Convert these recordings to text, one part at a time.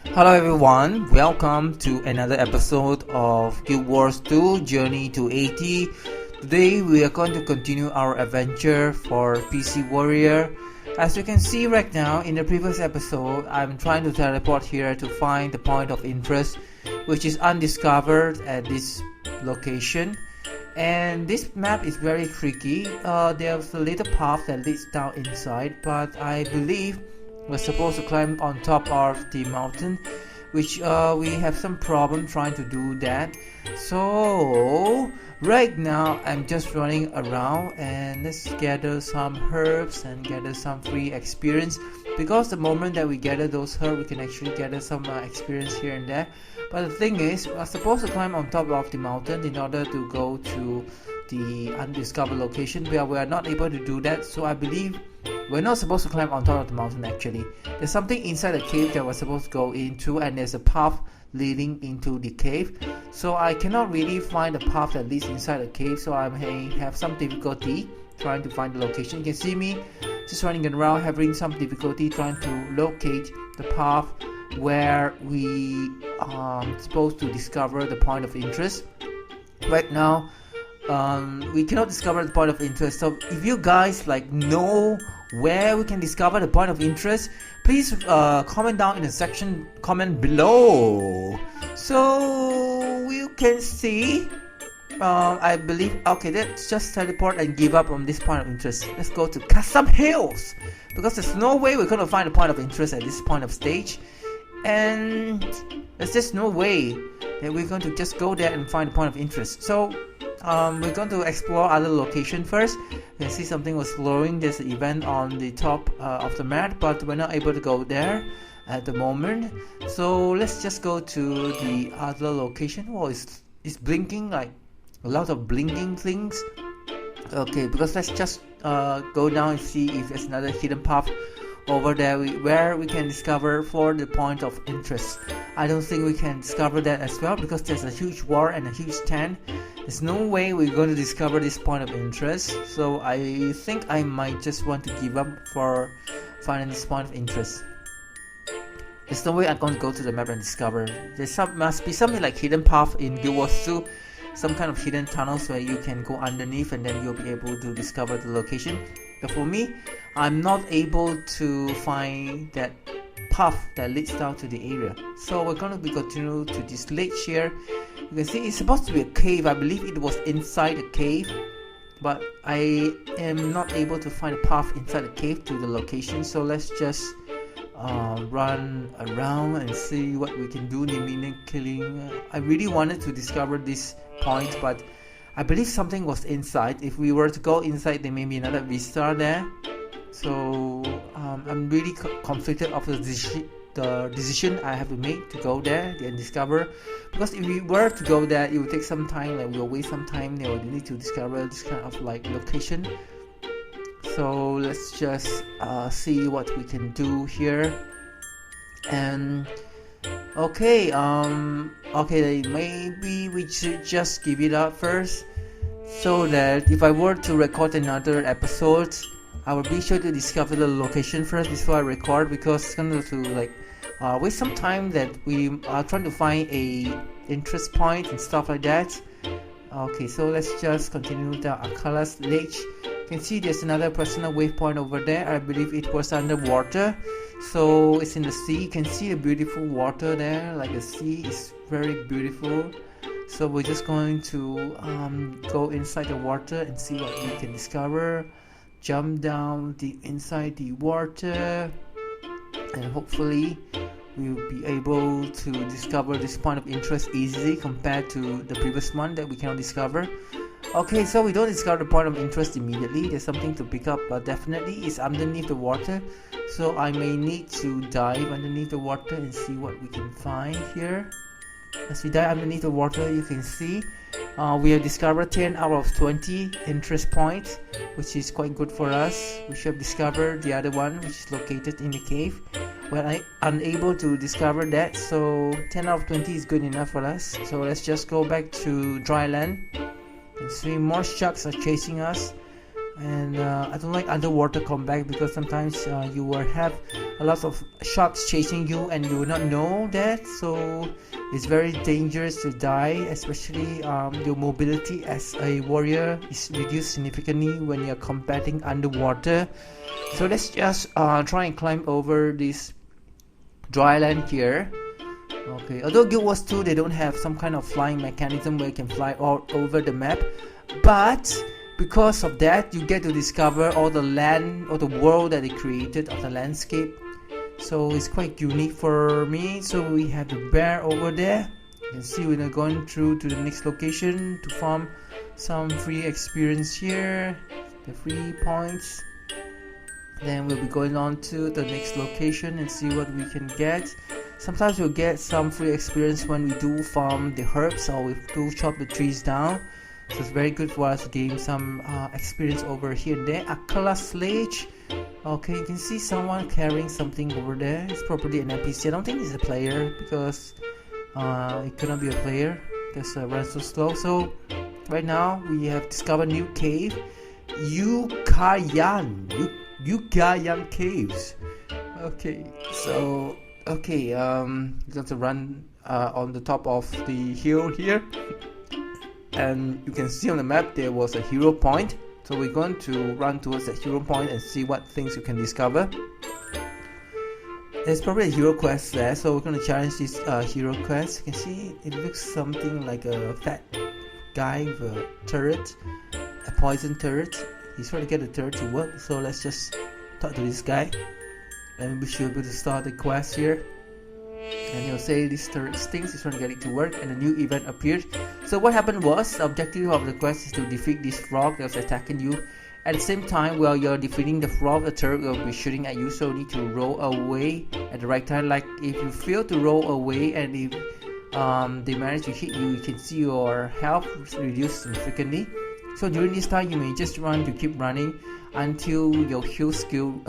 Hello everyone, welcome to another episode of GuildWars 2 Journey to 80. Today we are going to continue our adventure for Pcwarrior. As you can see right now, in the previous episode, I'm trying to teleport here to find the point of interest which is undiscovered at this location. And this map is very tricky. There's a little path that leads down inside, but I believe we're supposed to climb on top of the mountain, which we have some problem trying to do that. So right now I'm just running around and let's gather some herbs and gather some free experience, because the moment that we gather those herbs we can actually gather some experience here and there. But the thing is, we're supposed to climb on top of the mountain in order to go to the undiscovered location, where we are not able to do that. So I believe we're not supposed to climb on top of the mountain. Actually, there's something inside the cave that we're supposed to go into, and there's a path leading into the cave. So I cannot really find the path that leads inside the cave, so I may have some difficulty trying to find the location. You can see me just running around having some difficulty trying to locate the path where we are supposed to discover the point of interest. Right now we cannot discover the point of interest, so if you guys know where we can discover the point of interest, please comment down in the section comment below so you can see. I believe, okay, let's just teleport and give up on this point of interest. Let's go to Custom Hills, because there's no way we're going to find a point of interest at this point of stage, and there's just no way that we're going to just go there and find a point of interest. So we're going to explore other location first. You can see something was glowing. There's an event on the top of the map, but we're not able to go there at the moment. So let's just go to the other location. Oh, it's blinking, like a lot of blinking things. Okay, because let's just go down and see if there's another hidden path over there where we can discover for the point of interest. I don't think we can discover that as well, because there's a huge wall and a huge tent. There's no way we're going to discover this point of interest, so I think I might just want to give up for finding this point of interest. There's no way I'm going to go to the map and discover. Must be something like hidden path in GuildWars 2, some kind of hidden tunnels where you can go underneath and then you'll be able to discover the location. But for me, I'm not able to find that path that leads down to the area. So we're going to be continue to this ledge here. You can see it's supposed to be a cave. I believe it was inside a cave, but I am not able to find a path inside the cave to the location. So let's just run around and see what we can do. The minion killing. I really wanted to discover this point, but I believe something was inside. If we were to go inside, there may be another Vista there. So I'm really conflicted of the decision I have to make to go there and discover. Because if we were to go there, it will take some time. Like we'll waste some time. They will need to discover this kind of location. So let's just see what we can do here. And okay, maybe we should just give it up first, so that if I were to record another episode, I will be sure to discover the location first before I record, because it's going to waste some time that we are trying to find a interest point and stuff like that. Okay, so let's just continue the Akala's Ledge. You can see there's another personal waypoint over there. I believe it was underwater, so it's in the sea. You can see the beautiful water there, like the sea is very beautiful. So we're just going to go inside the water and see what we can discover. Jump down inside the water, and hopefully we will be able to discover this point of interest easily compared to the previous one that we cannot discover. Okay, so we don't discover the point of interest immediately. There's something to pick up, but definitely it's underneath the water, so I may need to dive underneath the water and see what we can find here. As we dive underneath the water, you can see we have discovered 10 out of 20 interest points, which is quite good for us. We should have discovered the other one, which is located in the cave. Well, I'm unable to discover that, so 10 out of 20 is good enough for us. So let's just go back to dry land and see more sharks are chasing us. And I don't like underwater combat because sometimes you will have a lot of sharks chasing you and you will not know that, so it's very dangerous to die, especially your mobility as a warrior is reduced significantly when you're combating underwater. So let's just try and climb over this dry land here. Okay, although Guild Wars 2 they don't have some kind of flying mechanism where you can fly all over the map, but because of that you get to discover all the land or the world that they created of the landscape, so it's quite unique for me. So we have the bear over there. You can see we're going through to the next location to farm some free experience here, the free points. Then we'll be going on to the next location and see what we can get. Sometimes we'll get some free experience when we do farm the herbs or we do chop the trees down. So it's very good for us to gain some experience over here and there. Akala Sledge. Okay, you can see someone carrying something over there. It's probably an NPC. I don't think it's a player because it cannot be a player because it runs so slow. So right now we have discovered new cave, Yukayan Caves. Okay, so okay, we're going to run on the top of the hill here. And you can see on the map there was a hero point, so we're going to run towards that hero point and see what things you can discover. There's probably a hero quest there, so we're going to challenge this hero quest. You can see it looks something like a fat guy with a turret, a poison turret. He's trying to get the turret to work, so let's just talk to this guy and we should be able to start the quest here. And he'll say this turret stinks, he's trying to get it to work, and a new event appeared. So what happened was, the objective of the quest is to defeat this frog that was attacking you. At the same time, while you're defeating the frog, the turret will be shooting at you, so you need to roll away at the right time. Like if you fail to roll away and if they manage to hit you, you can see your health reduced significantly. So during this time, you may just keep running until your heal skill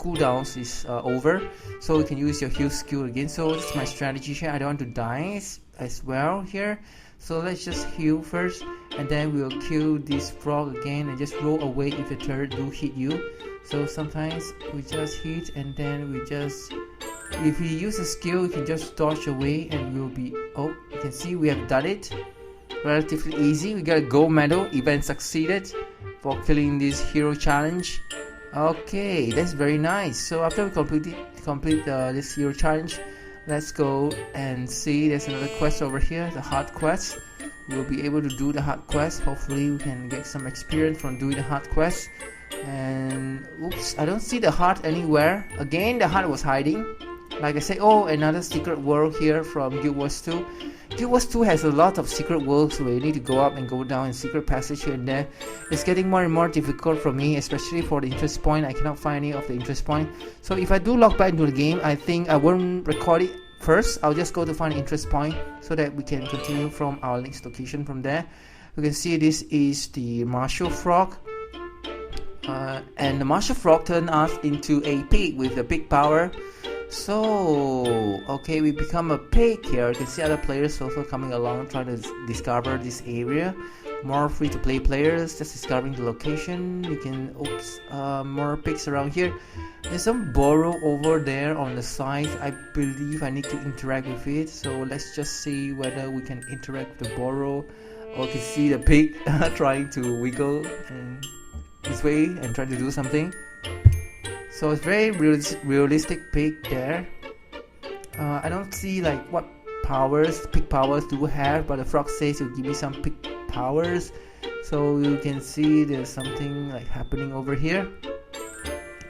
cooldowns is over, so you can use your heal skill again. So this is my strategy here. I don't want to die as well here, so let's just heal first and then we'll kill this frog again and just roll away if the turret do hit you. So sometimes we just hit and then we just, if we use a skill, we can just dodge away and we'll be, oh, you can see we have done it relatively easy. We got a gold medal, event succeeded for killing this hero challenge. Okay, that's very nice. So after we complete this hero challenge, let's go and see there's another quest over here, the heart quest. We'll be able to do the heart quest. Hopefully we can get some experience from doing the heart quest. And oops, I don't see the heart anywhere. Again, the heart was hiding. Like I said, oh, another secret world here from Guild Wars 2. Guild Wars 2 has a lot of secret worlds where you need to go up and go down in secret passage here and there. It's getting more and more difficult for me, especially for the interest point. I cannot find any of the interest point. So if I do log back into the game, I think I won't record it first. I'll just go to find interest point so that we can continue from our next location from there. You can see this is the martial frog. And the martial frog turned us into a pig with a big power. So, okay, we become a pig here. You can see other players also coming along trying to discover this area. More free-to-play players just discovering the location. You can, oops, more pigs around here. There's some burrow over there on the side. I believe I need to interact with it. So let's just see whether we can interact with the burrow. Or you can see the pig trying to wiggle and this way and trying to do something. So it's very realistic pig there. I don't see like what powers pig powers do have, but the frog says it'll give me some pig powers. So you can see there's something like happening over here.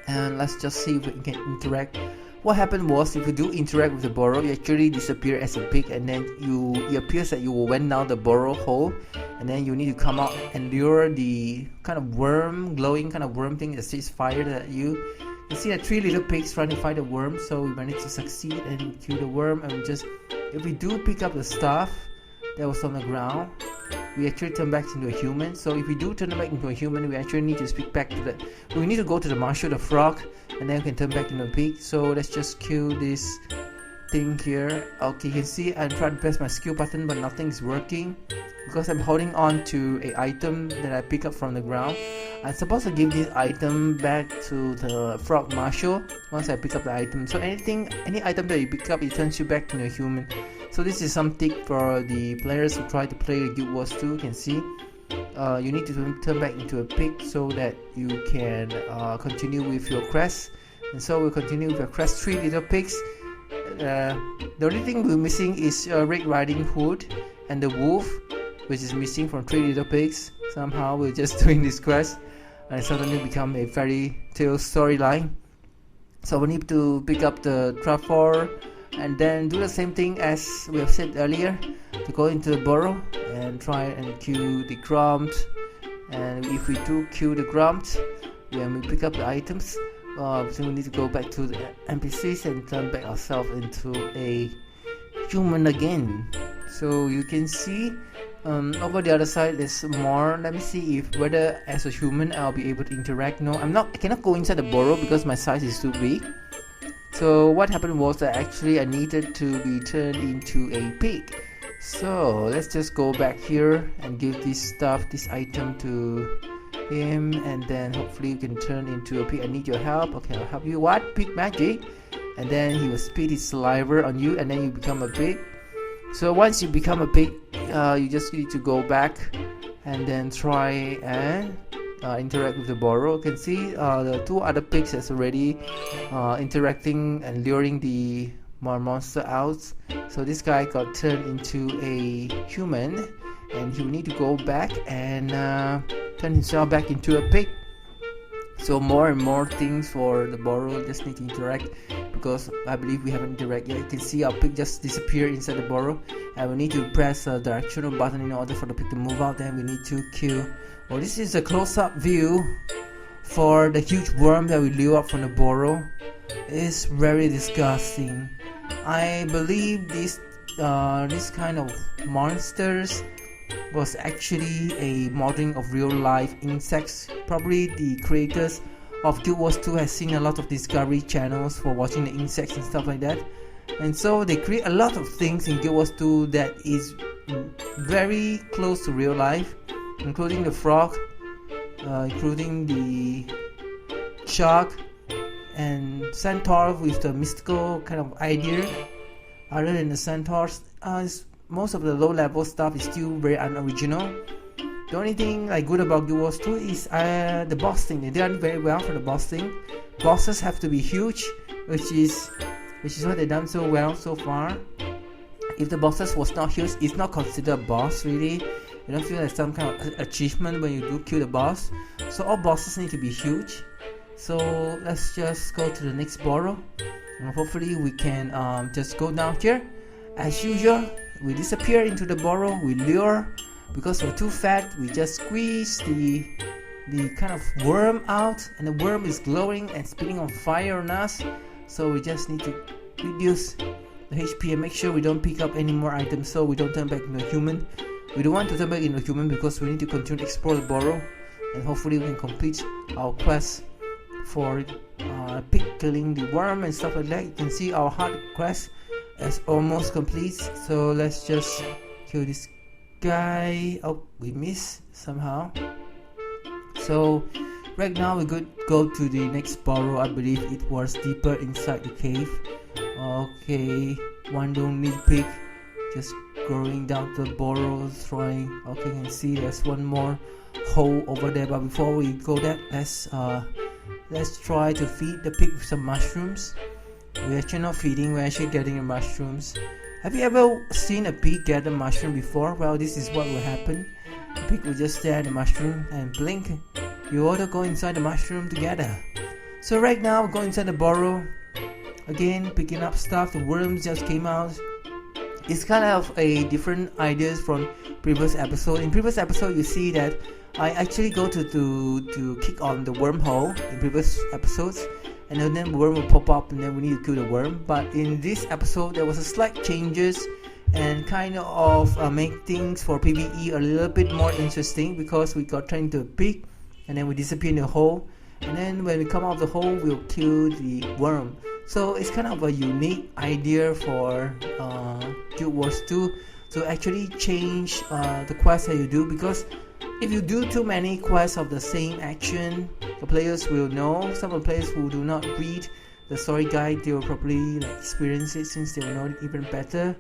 And let's just see if we can interact. What happened was, if you do interact with the burrow, you actually disappear as a pig, and then it appears that you went down the burrow hole, and then you need to come out and lure the kind of worm, glowing kind of worm thing that shoots fire at you. You see the 3 little pigs trying to fight the worm, so we managed to succeed and kill the worm. And if we do pick up the stuff that was on the ground, we actually turn back into a human. So if we do turn back into a human, we actually need to speak back to we need to go to the marshal, the frog, and then we can turn back into a pig. So let's just kill this thing here. Okay, you can see I'm trying to press my skill button, but nothing is working because I'm holding on to a item that I pick up from the ground. I'm supposed to give this item back to the frog marshal once I pick up the item. So any item that you pick up, it turns you back to a human. So this is some tip for the players who try to play Guild Wars 2. You can see you need to turn back into a pig so that you can continue with your quest. And so we'll continue with your quest, 3 little pigs. The only thing we're missing is Red Riding Hood and the wolf, which is missing from 3 little pigs. Somehow we're just doing this quest and it suddenly become a fairy tale storyline. So we need to pick up the Trafor and then do the same thing as we have said earlier, to go into the burrow and try and kill the Grumps. And if we do kill the Grumps, when we pick up the items, so we need to go back to the NPCs and turn back ourselves into a human again. So you can see over the other side there's more. Let me see if whether as a human I'll be able to interact. No, I cannot go inside the burrow because my size is too big. So what happened was that actually I needed to be turned into a pig. So let's just go back here and give this item to him, and then hopefully you can turn into a pig. I need your help. Okay, I'll help you. What? Pig magic? And then he will spit his saliva on you and then you become a pig. So once you become a pig, you just need to go back and then try and interact with the burrow. You can see the 2 other pigs is already interacting and luring the more monster out. So this guy got turned into a human and he will need to go back and turn himself back into a pig. So more and more things for the burrow, just need to interact because I believe we haven't interacted yet. You can see our pig just disappear inside the burrow and we need to press a directional button in order for the pig to move out. Then we need to kill. Well, this is a close-up view for the huge worm that we lure up from the burrow. It's very disgusting. I believe this kind of monsters was actually a modeling of real life insects. Probably the creators of Guild Wars 2 has seen a lot of Discovery channels for watching the insects and stuff like that, and so they create a lot of things in Guild Wars 2 that is very close to real life, including the frog, including the shark and centaur with the mystical kind of idea. Other than the centaurs, most of the low level stuff is still very unoriginal. The only thing good about Guild Wars 2 is the boss thing. They done very well for the boss thing. Bosses have to be huge, which is what they've done so well so far. If the bosses was not huge, it's not considered a boss really. You don't feel like some kind of achievement when you do kill the boss. So all bosses need to be huge. So let's just go to the next burrow and hopefully we can just go down here. As usual, we disappear into the burrow, we lure. Because we're too fat, we just squeeze the kind of worm out, and the worm is glowing and spitting on fire on us. So we just need to reduce the HP and make sure we don't pick up any more items so we don't turn back into a human. We don't want to turn back into a human because we need to continue to explore the burrow and hopefully we can complete our quest for pig killing the worm and stuff like that. You can see our hard quest is almost complete. So let's just kill this guy. Oh, we missed somehow. So right now we could go to the next burrow. I believe it was deeper inside the cave. Okay, one lonely pig just going down the burrow trying. Okay, you can see there's one more hole over there, but before we go there, let's try to feed the pig with some mushrooms. We're actually not feeding, we're actually getting the mushrooms. Have you ever seen a pig get a mushroom before? Well, this is what will happen. The pig will just stare at the mushroom and blink. You ought to go inside the mushroom together. So right now, go inside the burrow. Again, picking up stuff. The worms just came out. It's kind of a different ideas from previous episode. In previous episode, you see that I actually go to kick on the wormhole in previous episodes, and then the worm will pop up and then we need to kill the worm. But in this episode there was a slight changes and kind of make things for PvE a little bit more interesting, because we got turned into a pig and then we disappear in the hole, and then when we come out of the hole we'll kill the worm. So it's kind of a unique idea for Guild Wars 2 to actually change the quests that you do, because if you do too many quests of the same action, the players will know. Some of the players who do not read the story guide, they will probably experience it, since they will know it even better.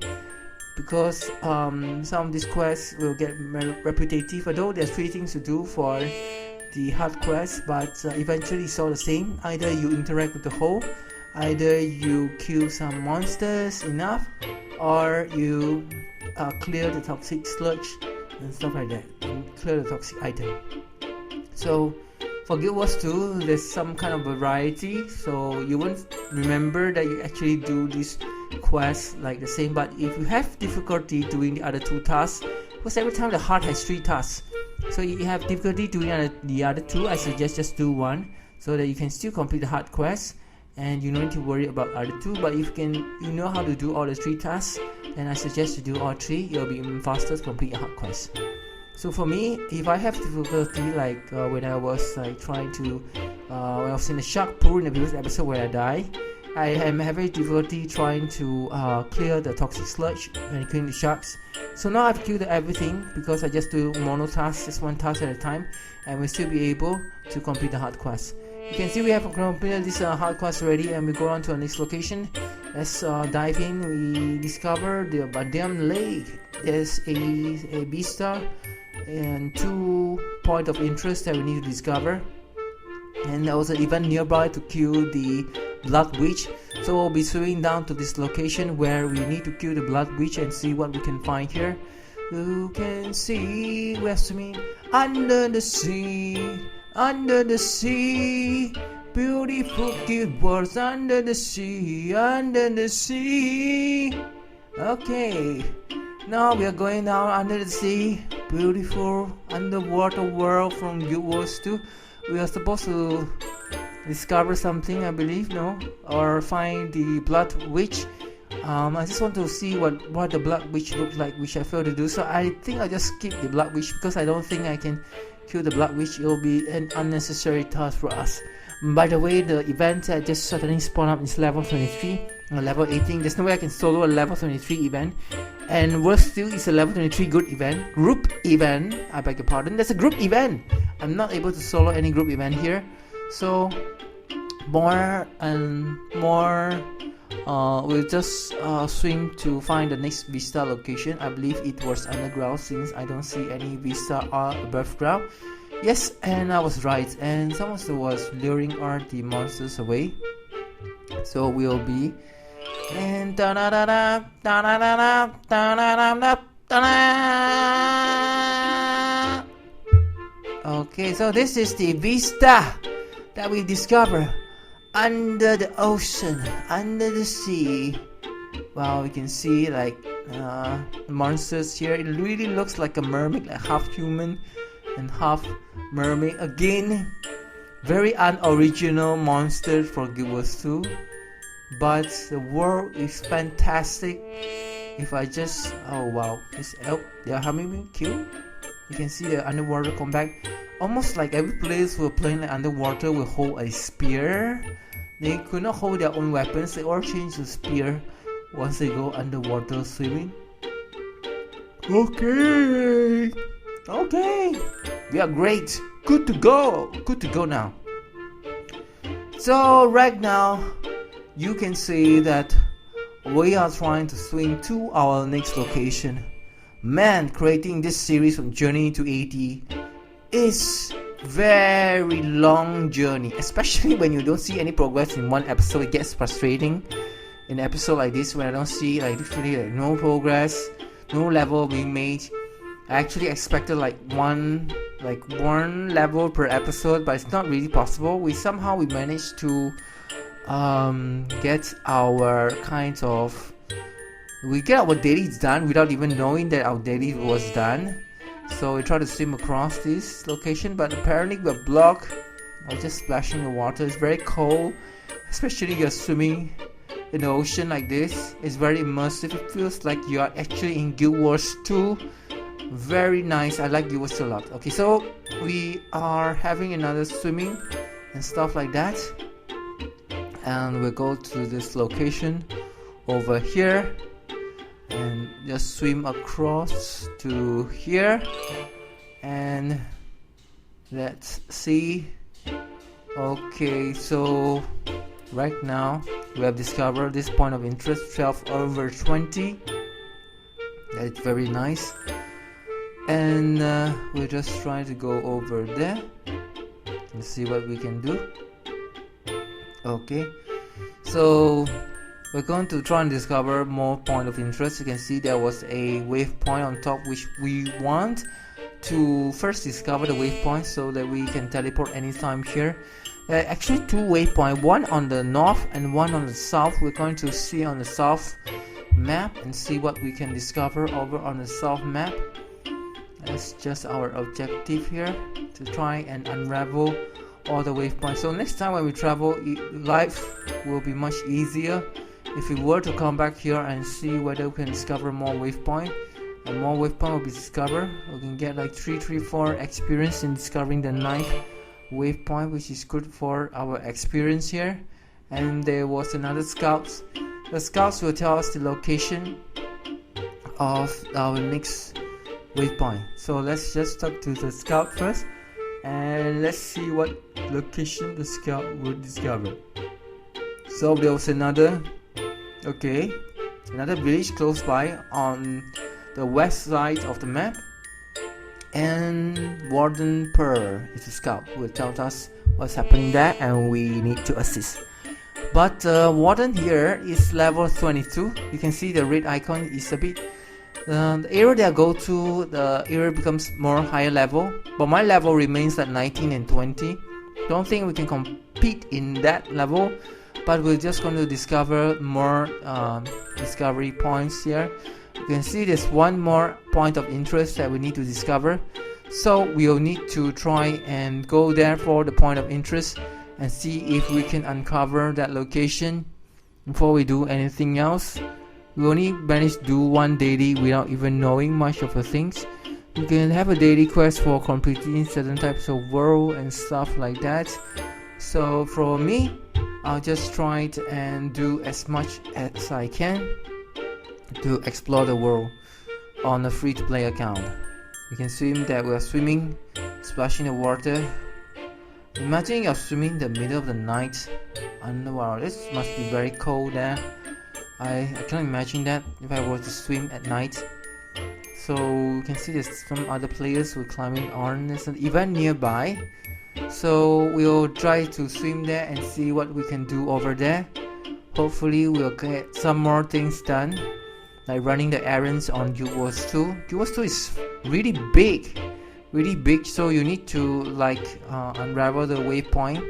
Because some of these quests will get repetitive, although there's 3 things to do for the hard quest, but eventually it's all the same. Either you interact with the whole, either you kill some monsters enough, or you clear the toxic sludge and stuff like that, and clear the toxic item. So for Guild Wars 2, there's some kind of variety, so you won't remember that you actually do this quest like the same. But if you have difficulty doing the other 2 tasks, because every time the heart has 3 tasks, so if you have difficulty doing the other 2, I suggest just do 1, so that you can still complete the hard quest and you don't need to worry about other 2. But if you know how to do all the 3 tasks, then I suggest you do all 3. It'll be even faster to complete a hard quest. So for me, if I have difficulty, like when I was trying to when I was in the shark pool in the previous episode where I died, I am having difficulty trying to clear the toxic sludge and clean the sharks. So now I've killed everything, because I just do mono tasks, just 1 task at a time, and we'll still be able to complete the hard quest. You can see we have completed this hard quest already, and we go on to our next location. Let's dive in. We discover the Badam Lake. There's a Vista and 2 points of interest that we need to discover, and there was an event nearby to kill the Blood Witch. So we'll be swimming down to this location where we need to kill the Blood Witch and see what we can find here. You can see we're swimming under the sea, under the sea. Beautiful Guild Wars under the sea, under the sea. Okay, now we are going down under the sea. Beautiful underwater world from Guild Wars 2. We are supposed to discover something, I believe, no? Or find the Blood Witch. I just want to see what the Blood Witch looks like, which I failed to do. So I think I'll just skip the Blood Witch, because I don't think I can kill the Blood Witch. It will be an unnecessary task for us. By the way, the event that just suddenly spawned up is level 23 or level 18. There's no way I can solo a level 23 event. And worse still, it's a level 23 good event. Group event, I beg your pardon. That's a group event. I'm not able to solo any group event here. So more and more we'll just swim to find the next Vista location. I believe it was underground, since I don't see any Vista above ground. Yes, and I was right, and someone was luring the monsters away. So we'll be and okay, so this is the Vista that we discover under the ocean, under the sea. Wow, we can see monsters here. It really looks like a mermaid, like half human and half mermaid. Again, very unoriginal monster for Guild Wars 2, but the world is fantastic. If I just they are having me kill. You can see the underwater combat. Almost like every player who are playing underwater will hold a spear. They could not hold their own weapons. They all change to spear once they go underwater swimming. Okay, we are great. Good to go now. So right now, you can see that we are trying to swim to our next location. Man, creating this series from Journey to 80 is very long journey, especially when you don't see any progress in one episode. It gets frustrating in an episode like this when I don't see literally no progress, no level being made. I actually expected one level per episode, but it's not really possible. We managed to get our we get our dailies done without even knowing that our daily was done. So we try to swim across this location, but apparently we're blocked. I was just splashing the water. It's very cold, especially you're swimming in the ocean like this. It's very immersive. It feels like you are actually in Guild Wars 2. Very nice. I like Guild Wars 2 a lot. Okay, so we are having another swimming and stuff like that. and we'll go to this location over here and just swim across to here, and let's see. Okay, so right now we have discovered this point of interest, 12/20. That's very nice, and we're just trying to go over there and see what we can do. Okay, so we're going to try and discover more point of interest. You can see there was a waypoint on top, which we want to first discover the waypoint so that we can teleport anytime here. There are actually two waypoints, one on the north and one on the south. We're going to see on the south map and see what we can discover over on the south map. That's just our objective here, to try and unravel all the waypoints. So next time when we travel, life will be much easier if we were to come back here and see whether we can discover more waypoint, and more waypoint will be discovered. We can get like 334 experience in discovering the 9th waypoint, which is good for our experience here. And there was another scouts. The scouts will tell us the location of our next waypoint. So let's just talk to the scout first, and let's see what location the scout will discover. So there was another village close by on the west side of the map, and Warden Pearl is a scout who will tell us what's happening there and we need to assist. But Warden here is level 22. You can see the red icon is a bit the area that I go to, the area becomes more higher level, but my level remains at 19 and 20. Don't think we can compete in that level, but we're just going to discover more discovery points here. You can see there's one more point of interest that we need to discover, so we'll need to try and go there for the point of interest and see if we can uncover that location before we do anything else. We only managed to do one daily without even knowing much of the things. You can have a daily quest for completing certain types of world and stuff like that. So for me, I'll just try and do as much as I can to explore the world on a free-to-play account. You can see that we are swimming, splashing the water. Imagine you're swimming in the middle of the night underwater. This must be very cold there. I cannot imagine that if I were to swim at night. So you can see there's some other players who are climbing on. There's an event nearby, so we'll try to swim there and see what we can do over there. Hopefully we'll get some more things done, like running the errands on GuildWars 2. GuildWars 2 is really big, so you need to unravel the waypoint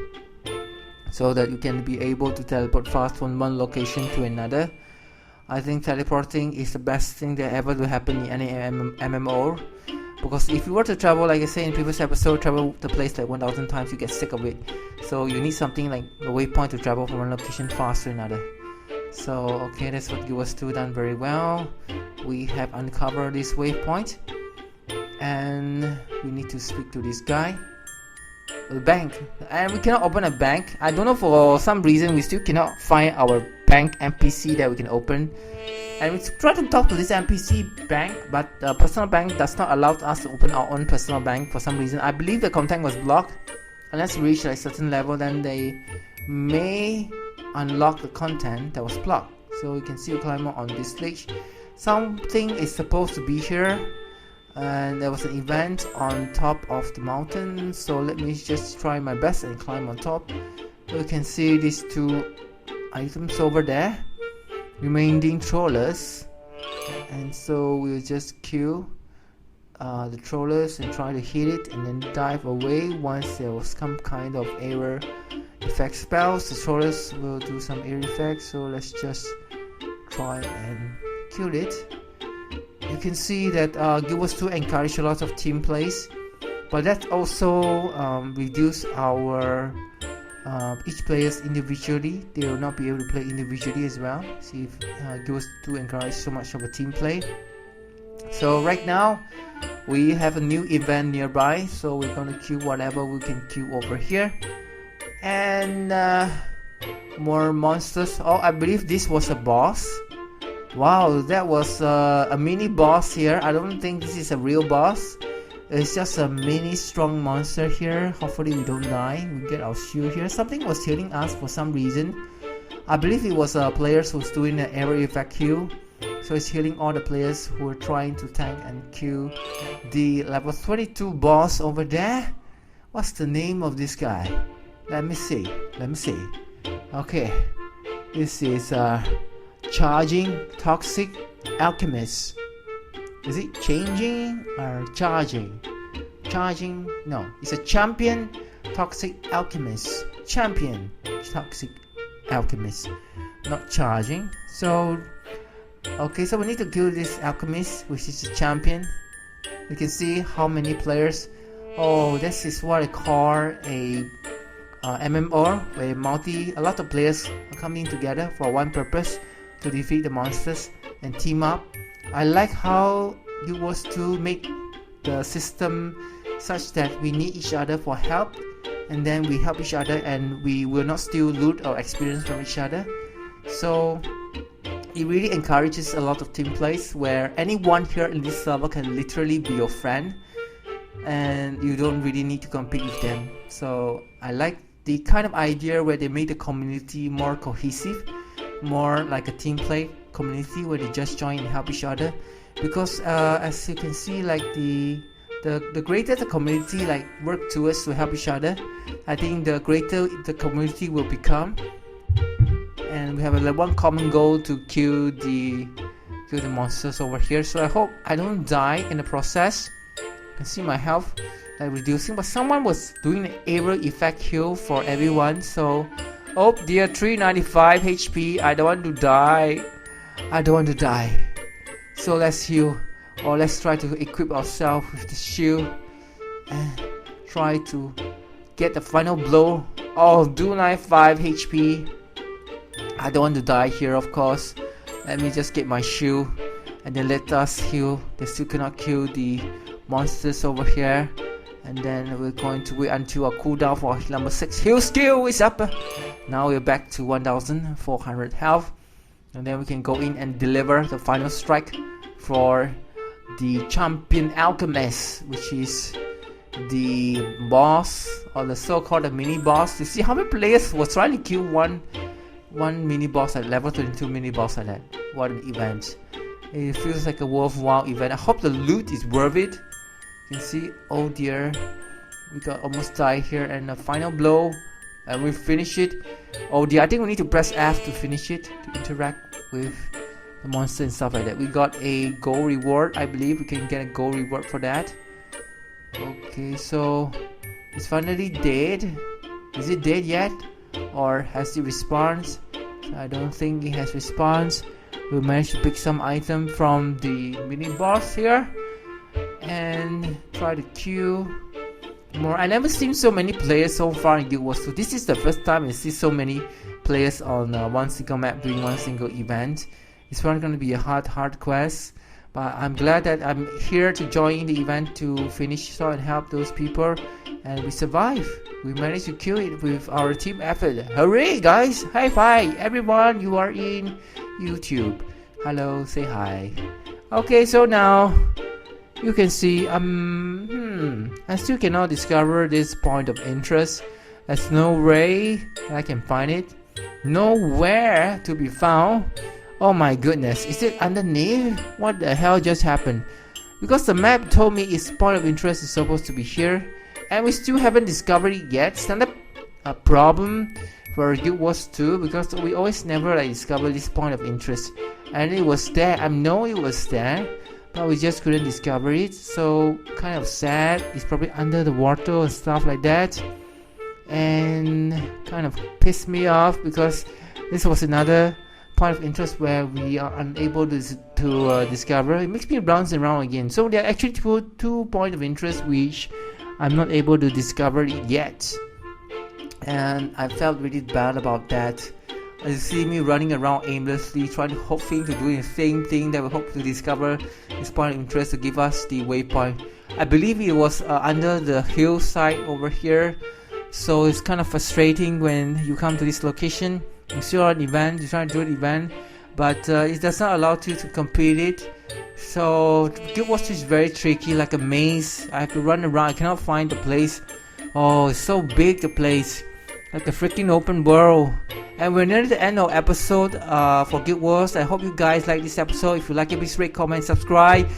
so that you can be able to teleport fast from one location to another. I think teleporting is the best thing that ever will happen in any MMO, because if you were to travel, like I said in previous episode, travel the place like 1000 times, you get sick of it. So you need something like a waypoint to travel from one location fast to another. So okay, that's what GuildWars 2 done very well. We have uncovered this waypoint, and we need to speak to this guy. The bank, and we cannot open a bank. I don't know, for some reason we still cannot find our bank NPC that we can open, and we try to talk to this NPC bank, but the personal bank does not allow us to open our own personal bank for some reason. I believe the content was blocked. Unless we reach a certain level, then they may unlock the content that was blocked. So you can see a climber on this stage. Something is supposed to be here, and there was an event on top of the mountain, so let me just try my best and climb on top. You can see these two items over there, remaining trollers, and so we'll just kill the trollers and try to hit it and then dive away. Once there was some kind of error effect spells, the trollers will do some error effects, so let's just try and kill it. You can see that GuildWars 2 encourage a lot of team plays, but that also reduce our each players individually. They will not be able to play individually as well. See if GuildWars 2 encourage so much of a team play. So right now we have a new event nearby, so we're gonna queue whatever we can queue over here, and more monsters. Oh, I believe this was a boss. Wow, that was a mini boss here. I don't think this is a real boss. It's just a mini strong monster here. Hopefully we don't die. We get our shield here. Something was healing us for some reason. I believe it was players who's doing an area effect kill. So it's healing all the players who are trying to tank and kill the level 22 boss over there. What's the name of this guy? Let me see. Okay, this is Charging Toxic Alchemist. Is it changing or charging? Charging, no, it's a Champion Toxic Alchemist. Champion Toxic Alchemist, not charging. So okay, so we need to kill this alchemist, which is a champion. You can see how many players. Oh, this is what I call a MMO, where a lot of players are coming together for one purpose, to defeat the monsters and team up. I like how GuildWars 2 make the system such that we need each other for help, and then we help each other and we will not steal loot or experience from each other. So it really encourages a lot of team plays where anyone here in this server can literally be your friend and you don't really need to compete with them. So I like the kind of idea where they made the community more cohesive, more like a team play community where they just join and help each other. Because as you can see, like the greater the community like work towards to help each other, I think the greater the community will become. And we have one common goal to kill the monsters over here. So I hope I don't die in the process. You can see my health like reducing, but someone was doing an area effect heal for everyone. So oh dear, 395 HP. I don't want to die. So let's heal, or let's try to equip ourselves with the shield and try to get the final blow. Oh, 295 HP. I don't want to die here, of course. Let me just get my shield and then let us heal. They still cannot kill the monsters over here. And then we're going to wait until our cooldown for number 6 heal skill is up. Now we're back to 1400 health. And then we can go in and deliver the final strike for the Champion Alchemist, which is the boss, or the so-called mini boss. You see how many players was trying to kill one mini boss at level 22 mini boss like that. What an event. It feels like a worthwhile event. I hope the loot is worth it. You can see, oh dear, we got almost died here, and the final blow, and we finish it. Oh dear, I think we need to press F to finish it, to interact with the monster and stuff like that. We got a gold reward. I believe we can get a gold reward for that. Okay, so it's finally dead. Is it dead yet? Or has it respawned? I don't think it has respawned. We managed to pick some item from the mini boss here and try to kill more. I never seen so many players so far in GuildWars 2. This is the first time I see so many players on one single map doing one single event. It's probably going to be a hard quest, but I'm glad that I'm here to join the event to finish so and help those people, and we survive. We managed to kill it with our team effort. Hooray guys! High five everyone, you are in YouTube. Hello, say hi. Okay, so now you can see I still cannot discover this point of interest. There's no way that I can find it. Nowhere to be found. Oh my goodness, is it underneath? What the hell just happened? Because the map told me its point of interest is supposed to be here, and we still haven't discovered it yet. It's not a problem for GuildWars 2, because we always never discover this point of interest. And it was there, I know it was there, but we just couldn't discover it. So kind of sad. It's probably under the water and stuff like that, and kind of pissed me off because this was another point of interest where we are unable to discover. It makes me bounce around again. So there are actually two points of interest which I'm not able to discover it yet, and I felt really bad about that. You see me running around aimlessly, hoping to do the same thing that we hope to discover this point of interest to give us the waypoint. I believe it was under the hillside over here, so it's kind of frustrating when you come to this location. You still an event, you try to do an event, but it does not allow you to complete it. So GuildWars 2 is very tricky, like a maze. I have to run around, I cannot find the place. Oh, it's so big, the place, like a freaking open world. And we're near the end of episode for GuildWars. I hope you guys like this episode. If you like it, please rate, comment, subscribe.